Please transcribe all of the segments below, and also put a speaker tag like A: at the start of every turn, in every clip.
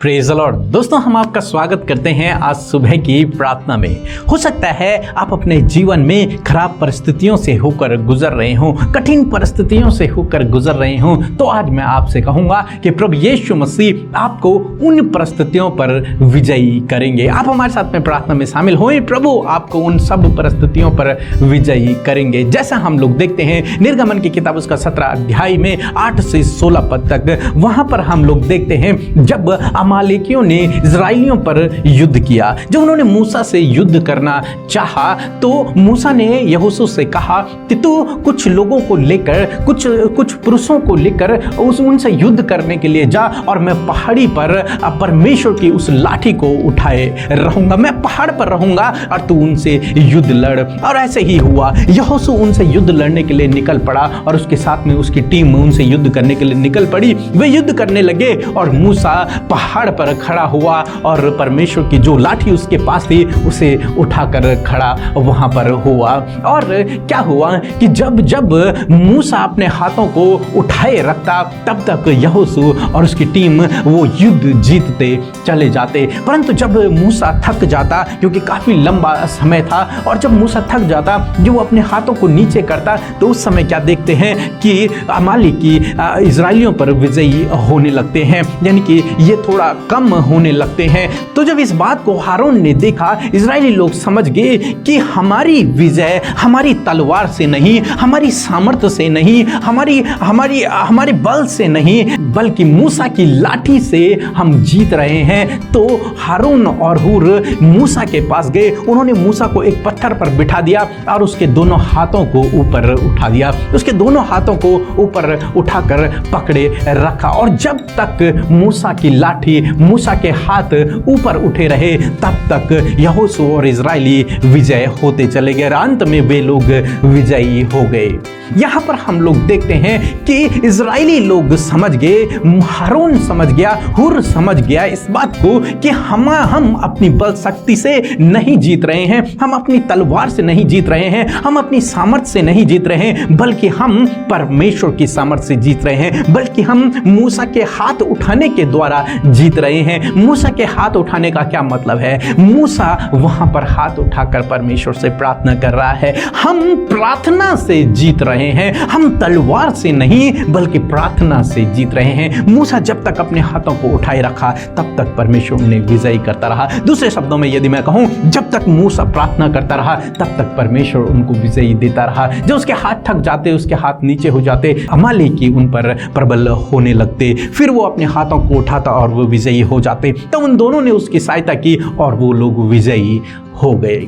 A: Praise the Lord. दोस्तों, हम आपका स्वागत करते हैं आज सुबह की प्रार्थना में। हो सकता है आप अपने जीवन में खराब परिस्थितियों से होकर गुजर रहे हों, कठिन परिस्थितियों से होकर गुजर रहे हों, तो आज मैं आपसे कहूँगा कि प्रभु यीशु मसीह आपको उन परिस्थितियों पर विजयी करेंगे। आप हमारे साथ में प्रार्थना में शामिल हों, प्रभु आपको उन सब परिस्थितियों पर विजयी करेंगे। जैसा हम लोग देखते हैं निर्गमन की किताब उसका 17 अध्याय में 8 से 16 पद तक, वहाँ पर हम लोग देखते हैं जब अमालेकियों ने इजराइलियों पर युद्ध किया। जब उन्होंने मूसा से युद्ध करना चाहा तो मूसा ने यहोशू से कहा कि तू कुछ लोगों को लेकर, कुछ पुरुषों को लेकर उनसे युद्ध करने के लिए जा, और मैं पहाड़ी पर परमेश्वर की उस लाठी को उठाए रहूंगा। मैं पहाड़ पर रहूंगा और तू उनसे युद्ध लड़। और ऐसे ही हुआ। यहोशू उनसे युद्ध लड़ने के लिए निकल पड़ा और उसके साथ में उसकी टीम उनसे युद्ध करने के लिए निकल पड़ी। वे युद्ध करने लगे और मूसा पहाड़ पर खड़ा हुआ और परमेश्वर की जो लाठी उसके पास थी उसे उठाकर खड़ा वहां पर हुआ। और क्या हुआ कि जब मूसा अपने हाथों को उठाए रखता, तब तक यहोशू और उसकी टीम वो युद्ध जीतते चले जाते। परंतु जब मूसा थक जाता, क्योंकि काफी लंबा समय था, और जब मूसा थक जाता, जो वो अपने हाथों को नीचे करता, तो उस समय क्या देखते हैं कि अमालेकी इजराइलियों पर विजयी होने लगते हैं, यानी कि ये थोड़ा कम होने लगते हैं। तो जब इस बात को हारून ने देखा, इजरायली लोग समझ गए कि हमारी विजय हमारी तलवार से नहीं, हमारी सामर्थ्य से नहीं, हमारे बल से नहीं, बल्कि मूसा की लाठी से हम जीत रहे हैं। तो हारून और हूर मूसा के पास गए। उन्होंने मूसा को एक पत्थर पर बिठा दिया और उसके दोनों हाथों को ऊपर उठा दिया, उसके दोनों हाथों को ऊपर उठाकर पकड़े रखा। और जब तक मूसा की लाठी, मूसा के हाथ ऊपर उठे रहे, तब तक यहोशू और इजरायली विजय होते चले गए। अंत में वे लोग विजयी हो गए। यहाँ पर हम लोग देखते हैं कि इजरायली लोग समझ गए, हारून समझ गया, हुर समझ गया इस बात को कि हम अपनी बल शक्ति से नहीं जीत रहे हैं, हम अपनी तलवार से नहीं जीत रहे हैं, हम अपनी सामर्थ्य से नहीं जीत रहे हैं, बल्कि हम परमेश्वर की सामर्थ्य से जीत रहे हैं, बल्कि हम मूसा के हाथ उठाने के द्वारा जीत रहे हैं। मूसा के हाथ उठाने का क्या मतलब है? मूसा वहां पर हाथ उठाकर परमेश्वर से प्रार्थना कर रहा है। हम प्रार्थना से जीत रहे हैं, हम तलवार से नहीं बल्कि प्रार्थना से जीत रहे हैं। मूसा जब तक अपने हाथों को उठाए रखा, तब तक परमेश्वर उन्हें विजयी करता रहा। दूसरे शब्दों में यदि मैं कहूं, जब तक मूसा प्रार्थना करता रहा, तब तक परमेश्वर उनको विजयी देता रहा। जो उसके हाथ थक जाते, उसके हाथ नीचे हो जाते, अमालेकी उन पर प्रबल होने लगते, फिर वो अपने हाथों को उठाता और वो विजयी हो जाते। तो उन दोनों ने उसकी सहायता की और वो लोग विजयी हो गए।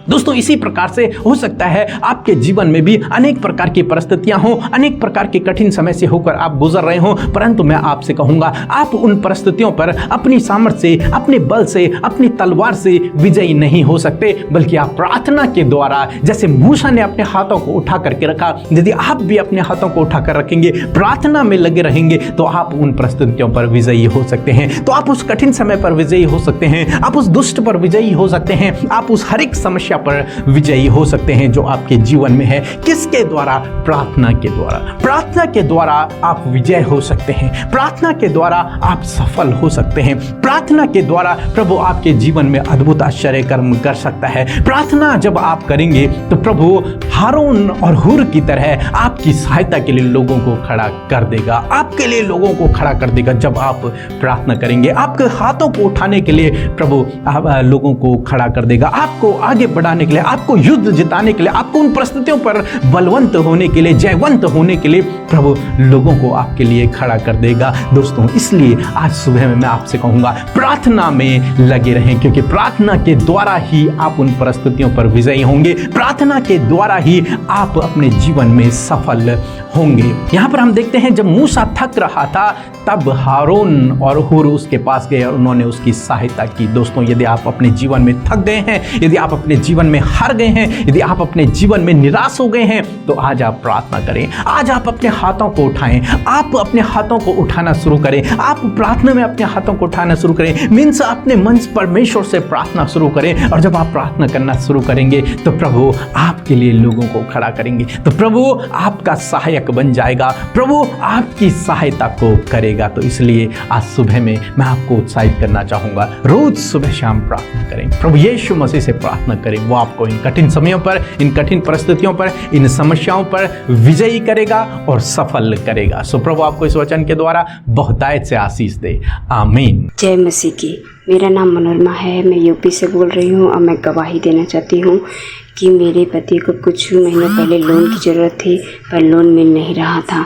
A: दोस्तों, इसी प्रकार से हो सकता है आपके जीवन में भी अनेक प्रकार की परिस्थितियां हो, अनेक प्रकार के कठिन समय से होकर आप गुजर रहे हो, परंतु मैं आपसे कहूंगा, आप उन परिस्थितियों पर अपनी सामर्थ्य से, अपने बल से, अपनी तलवार से विजयी नहीं हो सकते, बल्कि आप प्रार्थना के द्वारा, जैसे मूसा ने अपने हाथों को उठा करके रखा, यदि आप भी अपने हाथों को उठा कर रखेंगे, प्रार्थना में लगे रहेंगे, तो आप उन परिस्थितियों पर विजयी हो सकते हैं। तो आप उस कठिन समय पर विजयी हो सकते हैं, आप उस दुष्ट पर विजयी हो सकते हैं, आप उस हर एक समस्या पर विजयी हो सकते हैं जो आपके जीवन में है। किसके द्वारा? प्रार्थना के द्वारा। प्रार्थना के द्वारा आप विजय हो सकते हैं, प्रार्थना के द्वारा आप सफल हो सकते हैं, प्रार्थना के द्वारा प्रभु आपके जीवन में अद्भुत आश्चर्य कर्म कर सकता है। प्रार्थना जब आप करेंगे तो प्रभु हारून और हुर की तरह आपकी सहायता के लिए लोगों को खड़ा कर देगा, आपके लिए लोगों को खड़ा कर देगा। जब आप प्रार्थना करेंगे, आपके हाथों को उठाने के लिए प्रभु लोगों को खड़ा कर देगा, आपको आगे बढ़ाने के लिए, आपको युद्ध जिताने के लिए, आपको उन परिस्थितियों पर बलवंत होने के लिए, जयवंत होने के लिए प्रभु लोगों को आपके लिए खड़ा कर देगा। दोस्तों, इसलिए आज सुबह में मैं आपसे कहूंगा, प्रार्थना में लगे रहें, क्योंकि प्रार्थना के द्वारा ही आप उन परिस्थितियों पर विजयी होंगे, प्रार्थना के द्वारा ही आप अपने जीवन में सफल होंगे। यहाँ पर हम देखते हैं जब मूसा थक रहा था, तब हारून और हुर उसके पास गए और उन्होंने उसकी सहायता की। दोस्तों, यदि आप अपने जीवन में थक गए हैं, यदि आप अपने जीवन में हार गए हैं, यदि आप अपने जीवन में निराश हो गए हैं, तो आज आप प्रार्थना करें। आज आप अपने हाथों को उठाएं, आप अपने हाथों को उठाना शुरू करें, आप प्रार्थना में अपने हाथों को उठाना शुरू करें। मीन्स अपने मन परमेश्वर से प्रार्थना शुरू करें। और जब आप प्रार्थना करना शुरू करेंगे तो प्रभु आपके लिए लोगों को खड़ा करेंगे, तो प्रभु आपका सहायक बन जाएगा, प्रभु आपकी सहायता को करेगा। तो इसलिए आज सुबह में मैं आपको उत्साहित करना चाहूंगा, रोज सुबह शाम प्रार्थना करें, प्रभु यीशु मसीह से प्रार्थना करें। वो आपको इन कठिन समयों पर, इन कठिन परिस्थितियों पर, इन समस्याओं पर विजयी करेगा और सफल करेगा। सो प्रभु आपको इस वचन के द्वारा बहुतायत से आशीष दे। आमीन।
B: जय मसीह की। मेरा नाम मनोरमा है, मैं यूपी से बोल रही हूँ और मैं गवाही देना चाहती हूँ कि मेरे पति को कुछ महीने पहले लोन की ज़रूरत थी, पर लोन मिल नहीं रहा था।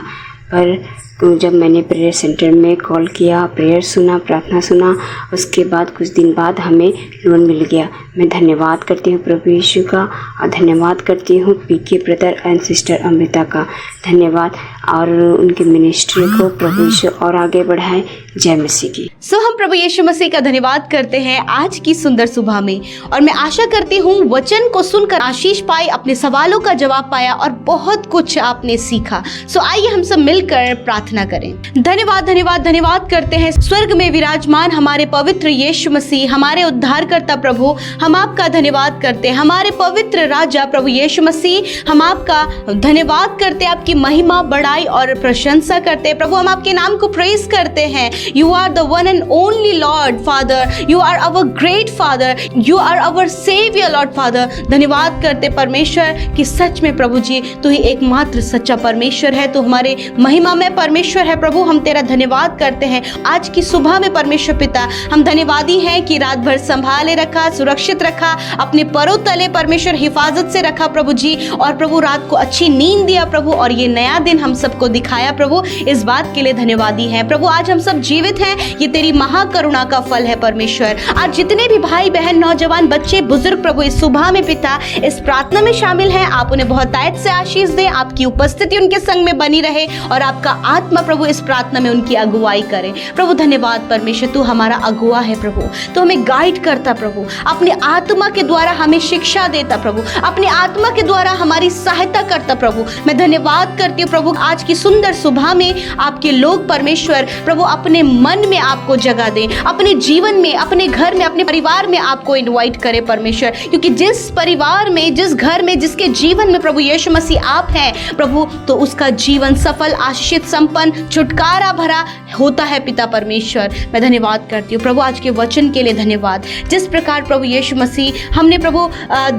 B: पर जब मैंने प्रेयर सेंटर में कॉल किया, प्रेयर सुना, प्रार्थना सुना, उसके बाद कुछ दिन बाद हमें लोन मिल गया। मैं धन्यवाद करती हूँ प्रभु यीशु का और धन्यवाद करती हूँ पीके ब्रदर एंड सिस्टर अमृता का। धन्यवाद, और उनके मिनिस्ट्री को प्रभु यीशु और आगे बढ़ाए। जय मसीह की।
C: हम प्रभु यीशु मसीह का धन्यवाद करते हैं आज की सुंदर सुबह में, और मैं आशा करती हूँ वचन को सुनकर आशीष पाए, अपने सवालों का जवाब पाया और बहुत कुछ आपने सीखा। आइए हम सब मिलकर प्रार्थना करें। धन्यवाद धन्यवाद धन्यवाद करते हैं स्वर्ग में विराजमान हमारे पवित्र यीशु मसीह, हमारे उद्धारकर्ता प्रभु, हम आपका धन्यवाद करते हैं। हमारे पवित्र राजा प्रभु यीशु मसीह, हम आपका धन्यवाद करते हैं, आपकी महिमा, बड़ाई और प्रशंसा करते हैं। प्रभु हम आपके नाम को प्रेज करते हैं। You are the one and only lord father, you are our great father, you are our saviour lord father. धन्यवाद करते परमेश्वर कि सच में प्रभु जी तू ही एकमात्र सच्चा परमेश्वर है, तो हमारे महिमा में परमेश्वर है। प्रभु हम तेरा धन्यवाद करते हैं आज की सुबह में परमेश्वर पिता। हम धन्यवादी हैं कि रात भर संभाले रखा, सुरक्षित रखा, अपने परों तले परमेश्वर हिफाजत से रखा प्रभु जी, और प्रभु रात को अच्छी नींद दिया प्रभु, और ये नया दिन हम सबको दिखाया प्रभु, इस बात के लिए धन्यवादी हैं प्रभु। आज हम सब जीवित हैं, ये तेरी महाकरुणा का फल है परमेश्वर। आज जितने भी भाई बहन, नौजवान, बच्चे, बुजुर्ग प्रभु इस सुबह में पिता इस प्रार्थना में शामिल हैं, आप उन्हें बहुतायत से आशीष दें, आपकी उपस्थिति उनके संग में बनी रहे और आपका आत्मा प्रभु इस प्रार्थना में उनकी अगुवाई करे प्रभु। धन्यवाद परमेश्वर, तू हमारा अगुवा है प्रभु, तो हमें गाइड करता प्रभु, अपने आत्मा के द्वारा हमें शिक्षा देता प्रभु, अपने आत्मा के द्वारा हमारी सहायता करता प्रभु। मैं धन्यवाद करती हूँ प्रभु आज की सुंदर सुबह में आपके लोग परमेश्वर प्रभु अपने मन में आपको जगह दें, अपने जीवन में, अपने घर में, अपने परिवार में आपको इनवाइट करें परमेश्वर, क्योंकि जिस परिवार में, जिस घर में, जिसके जीवन में प्रभु यीशु मसीह आप हैं प्रभु, तो उसका जीवन सफल, आशीषित, संपन्न, छुटकारा भरा होता है पिता परमेश्वर। मैं धन्यवाद करती हूँ प्रभु आज के वचन के लिए धन्यवाद। जिस प्रकार प्रभु यीशु मसीह हमने प्रभु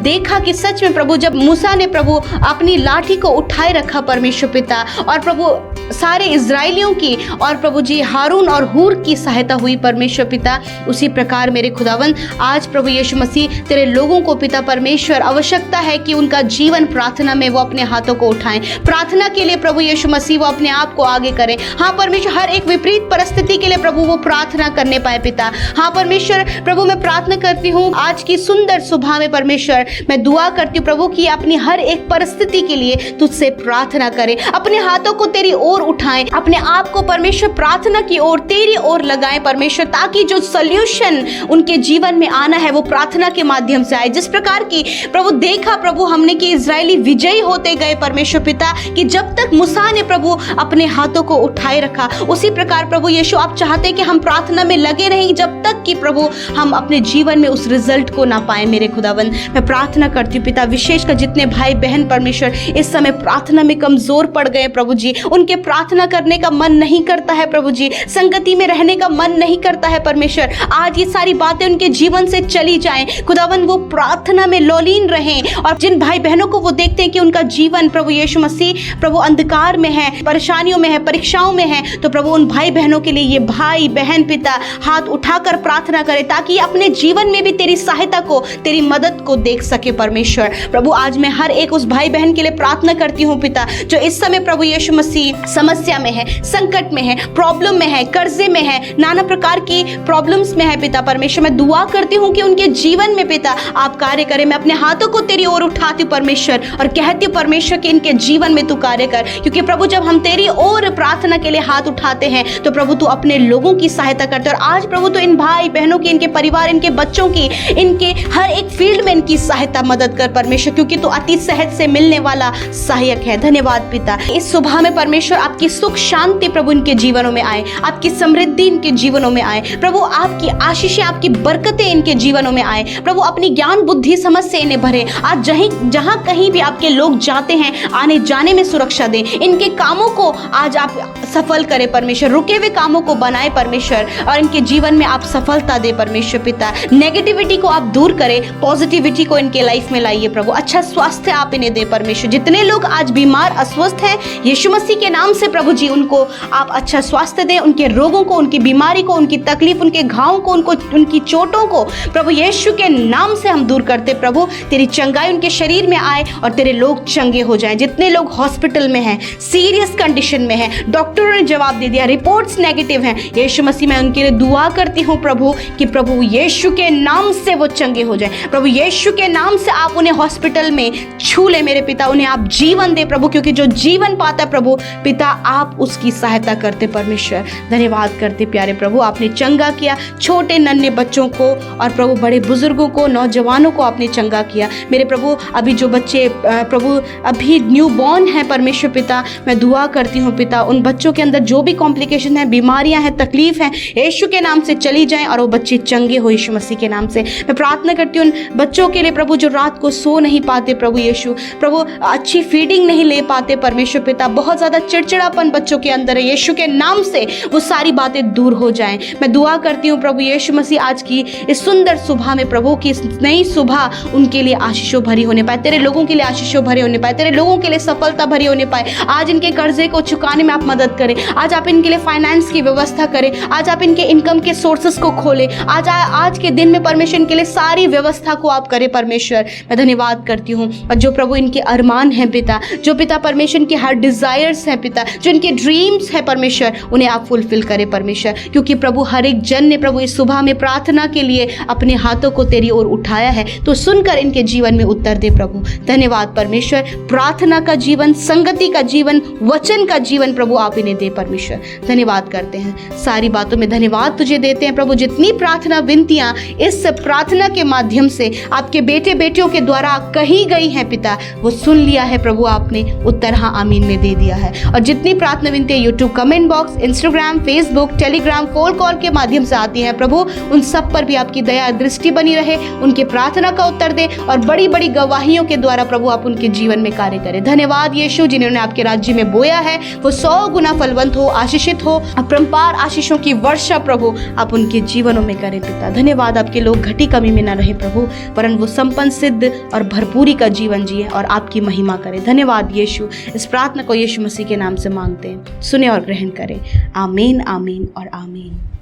C: देखा कि सच में प्रभु जब मूसा ने प्रभु अपनी लाठी को उठाए रखा परमेश्वर पिता, और प्रभु सारे इजराइलियों की और प्रभु जी हारून और हूर की सहायता हुई परमेश्वर पिता, उसी प्रकार मेरे खुदावन आज प्रभु यीशु मसीह तेरे लोगों को पिता परमेश्वर आवश्यकता है कि उनका जीवन प्रार्थना में वो अपने हाथों को उठाएं, प्रार्थना के लिए प्रभु यीशु मसीह वो अपने आप को आगे करें। हाँ परमेश्वर, हर एक विपरीत परिस्थिति के लिए प्रभु वो प्रार्थना करने पाए पिता। हाँ परमेश्वर प्रभु मैं प्रार्थना करती हूँ आज की सुंदर सुबह में परमेश्वर, मैं दुआ करती हूँ प्रभु कि अपनी हर एक परिस्थिति के लिए तुझसे प्रार्थना करें, अपने हाथों को तेरी ओर उठाएं, अपने आप को परमेश्वर प्रार्थना की ओर, तेरी ओर लगाएं परमेश्वर, ताकि जो सॉल्यूशन उनके जीवन में आना है वो प्रार्थना के माध्यम से आए। जिस प्रकार की प्रभु देखा प्रभु हमने कि इजरायली विजयी होते गए परमेश्वर पिता, कि जब तक मूसा ने प्रभु अपने हाथों को उठाए रखा, उसी प्रकार प्रभु यीशु आप चाहते कि हम प्रार्थना में लगे रहें जब तक कि प्रभु हम अपने जीवन में उस रिजल्ट को ना पाए। मेरे खुदावन मैं प्रार्थना करती हूँ पिता, विशेषकर जितने भाई बहन परमेश्वर इस समय प्रार्थना में कमजोर पड़ गए प्रभु जी, उनके प्रार्थना करने का मन नहीं करता है प्रभु जी, संगति में रहने का मन नहीं करता है परमेश्वर, आज ये सारी बातें उनके जीवन से चली जाएं खुदावन, वो प्रार्थना में लोलीन रहें। और जिन भाई बहनों को वो देखते हैं कि उनका जीवन प्रभु यीशु मसीह प्रभु अंधकार में है, परेशानियों में है, परीक्षाओं में है, तो प्रभु उन भाई बहनों के लिए ये भाई बहन पिता हाथ उठाकर प्रार्थना करे, ताकि अपने जीवन में भी तेरी सहायता को, तेरी मदद को देख सके परमेश्वर। प्रभु आज मैं हर एक उस भाई बहन के लिए प्रार्थना करती हूँ पिता, जो इस समय प्रभु यीशु मसीह समस्या में है, संकट में है, प्रॉब्लम में है, कर्जे में है, नाना प्रकार की प्रॉब्लम्स में है पिता परमेश्वर, मैं दुआ करती हूँ कि उनके जीवन में पिता आप कार्य करें। मैं अपने हाथों को तेरी ओर उठाती हूँ परमेश्वर और कहती हूँ परमेश्वर कि इनके जीवन में तू कार्य कर, क्योंकि प्रभु जब हम तेरी ओर प्रार्थना के लिए हाथ उठाते हैं तो प्रभु तू अपने लोगों की सहायता करते हैं। और आज प्रभु तो इन भाई बहनों की, इनके परिवार, इनके बच्चों की, इनके हर एक फील्ड में इनकी सहायता मदद कर परमेश्वर, क्योंकि तू अति सहज से मिलने वाला सहायक है। धन्यवाद पिता। इस सुबह में परमेश्वर आपकी सुख शांति प्रभु इनके जीवनों में आए, आपकी समृद्धि इनके जीवनों में आए प्रभु, आपकी आशीषें, आपकी बरकतें इनके जीवनों में आए प्रभु, अपनी ज्ञान बुद्धि समझ से इन्हें भरे। आज जहां कहीं भी आपके लोग जाते हैं आने जाने में सुरक्षा दें, इनके कामों को आज आप सफल करें परमेश्वर, रुके हुए कामों को बनाए परमेश्वर, और इनके जीवन में आप सफलता दे परमेश्वर पिता। नेगेटिविटी को आप दूर करें, पॉजिटिविटी को इनके लाइफ में लाइए प्रभु, अच्छा स्वास्थ्य आप इन्हें दे परमेश्वर। जितने लोग आज बीमार अस्वस्थ हैं यीशु मसीह के नाम से प्रभु जी उनको आप अच्छा स्वास्थ्य दें, उनके रोगों को, उनकी बीमारी को, उनकी तकलीफ, उनके घावों को, उनकी चोटों को प्रभु यीशु के नाम से हम दूर करते प्रभु। तेरी चंगाई उनके शरीर में आए और तेरे लोग चंगे हो जाएं। जितने लोग हॉस्पिटल में हैं, सीरियस कंडीशन में हैं, डॉक्टरों ने जवाब दे दिया, रिपोर्ट्स नेगेटिव हैं, यीशु मसीह मैं उनके लिए दुआ करती हूँ प्रभु कि प्रभु यीशु के नाम से वो चंगे हो जाएं। प्रभु यीशु के नाम से आप उन्हें हॉस्पिटल में छू ले मेरे पिता, उन्हें आप जीवन दे प्रभु, क्योंकि जो जीवन पाता है प्रभु पिता आप उसकी सहायता करते परमेश्वर। धन्यवाद करते प्यारे प्रभु, आपने चंगा किया छोटे नन्हे बच्चों को और प्रभु बड़े बुजुर्गों को, नौजवानों को आपने चंगा किया मेरे प्रभु। अभी जो बच्चे प्रभु अभी न्यू बॉर्न है परमेश्वर पिता, मैं दुआ करती हूँ पिता उन बच्चों के अंदर जो भी कॉम्प्लिकेशन है, बीमारियां हैं, तकलीफ है, यीशु के नाम से चली जाएं और वो बच्चे चंगे हो यीशु मसीह के नाम से। मैं प्रार्थना करती हूँ उन बच्चों के लिए प्रभु जो रात को सो नहीं पाते प्रभु यीशु, प्रभु अच्छी फीडिंग नहीं ले पाते परमेश्वर पिता, बहुत ज़्यादा चिड़चिड़ापन बच्चों के अंदर है, यीशु के नाम से वो सारी बातें दूर हो जाएं। मैं दुआ करती हूँ प्रभु यीशु मसीह आज की इस सुंदर सुबह में प्रभु की इस नई सुबह उनके लिए आशीषों भरी होने पाए, तेरे लोगों के लिए आशीषों भरे होने पाए, तेरे लोगों के लिए सफलता भरी होने पाए। आज इनके कर्जे को चुकाने में आप मदद करें, आज आप इनके लिए फाइनेंस की व्यवस्था करें, आज आप इनके इनकम के सोर्सेस को खोलें, आज के दिन में परमेश्वर इनके लिए सारी व्यवस्था को आप करें परमेश्वर। मैं धन्यवाद करती हूँ। और जो प्रभु इनके अरमान हैं पिता, जो पिता परमेश्वर इनके हर डिजायर्स हैं पिता, जो इनके ड्रीम्स हैं परमेश्वर, उन्हें आप फुलफिल करें परमेश्वर, क्योंकि प्रभु हर एक जन ने प्रभु इस सुबह में प्रार्थना के लिए अपने हाथों को तेरी ओर उठाया है, तो सुनकर इनके जीवन में उत्तर दे प्रभु। धन्यवाद परमेश्वर, प्रार्थना का जीवन, संगति का जीवन, वचन का जीवन प्रभु आप इन्हें दे परमेश्वर। धन्यवाद करते हैं, सारी बातों में धन्यवाद तुझे देते हैं प्रभु। जितनी प्रार्थना विनतियां इस प्रार्थना के माध्यम से आपके बेटे बेटियों के द्वारा कही गई हैं पिता, वो सुन लिया है प्रभु, आपने उत्तर हाँ आमीन में दे दिया है। और जितनी प्रार्थना विनतियां YouTube comment box, Instagram, Facebook, Telegram, phone call के माध्यम से आती हैं प्रभु, उन सब पर भी आपकी दया दृष्टि बनी रहे, उनके प्रार्थना का उत्तर दे और बड़ी बड़ी गवाहियों के द्वारा प्रभु आप उनके जीवन में कार्य करें। धन्यवाद यीशु, जिन्होंने आपके राज्य में बोया है वो 100 गुना फलवंत हो, आशीषित हो, अपरंपार आशीषों की वर्षा प्रभु आप उनके जीवनों में करें पिता। धन्यवाद, आपके लोग घटी कमी में न रहे प्रभु, वरन वो संपन्न, सिद्ध और भरपूरी का जीवन जिए और आपकी महिमा करें। धन्यवाद यीशु, इस प्रार्थना को यीशु मसीह के नाम से मांगते हैं, सुने और ग्रहण करें। आमीन, आमीन और आमीन।